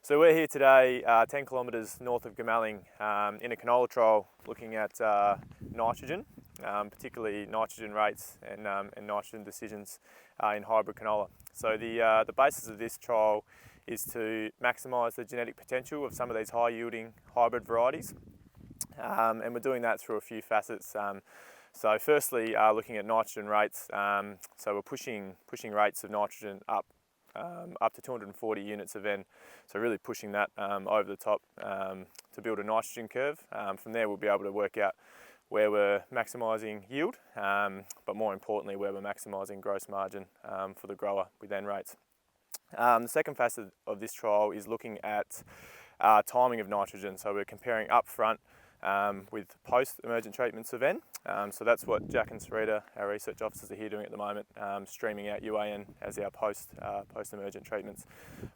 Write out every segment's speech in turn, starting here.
So we're here today, 10 kilometres north of Goomalling, in a canola trial, looking at nitrogen, particularly nitrogen rates and nitrogen decisions in hybrid canola. So the basis of this trial is to maximise the genetic potential of some of these high-yielding hybrid varieties, and we're doing that through a few facets. So firstly, looking at nitrogen rates. So we're pushing rates of nitrogen up to 240 units of N, so really pushing that over the top to build a nitrogen curve. From there we'll be able to work out where we're maximising yield, but more importantly where we're maximising gross margin for the grower with N rates. The second facet of this trial is looking at timing of nitrogen, so we're comparing upfront with post-emergent treatments of N. So that's what Jack and Sarita, our research officers, are here doing at the moment, streaming out UAN as our post-emergent treatments.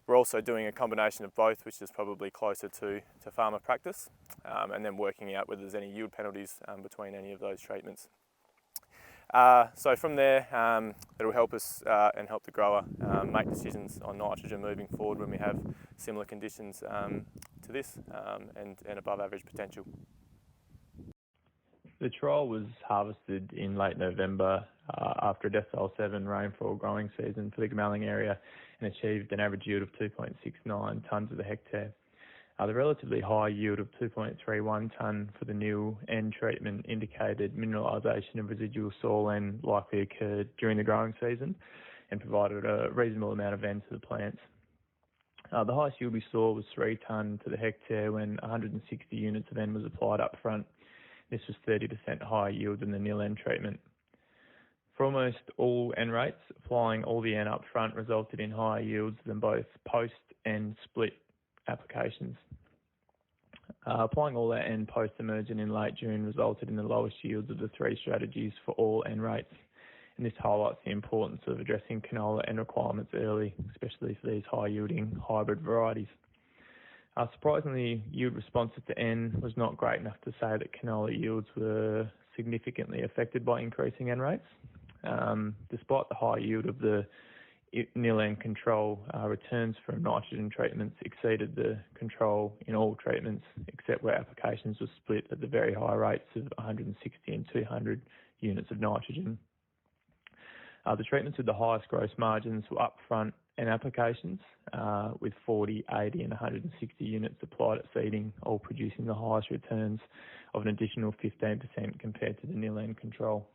We're also doing a combination of both, which is probably closer to farmer practice, and then working out whether there's any yield penalties between any of those treatments. So from there, it'll help us and help the grower make decisions on nitrogen moving forward when we have similar conditions to this and above average potential. The trial was harvested in late November after a decile 7 rainfall growing season for the Goomalling area and achieved an average yield of 2.69 tonnes per hectare. The relatively high yield of 2.31 tonne for the new N treatment indicated mineralisation of residual soil N likely occurred during the growing season and provided a reasonable amount of N to the plants. The highest yield we saw was 3 tonne to the hectare when 160 units of N was applied up front. This was 30% higher yield than the nil N treatment. For almost all N rates, applying all the N up front resulted in higher yields than both post and split applications. Applying all that N post-emergent in late June resulted in the lowest yields of the 3 strategies for all N rates, and this highlights the importance of addressing canola N requirements early, especially for these high-yielding hybrid varieties. Surprisingly, yield responses to N was not great enough to say that canola yields were significantly affected by increasing N rates. Despite the high yield of the nil N control, returns from nitrogen treatments exceeded the control in all treatments, except where applications were split at the very high rates of 160 and 200 units of nitrogen. The treatments with the highest gross margins were upfront N applications, with 40, 80 and 160 units applied at seeding, all producing the highest returns of an additional 15% compared to the nil N control.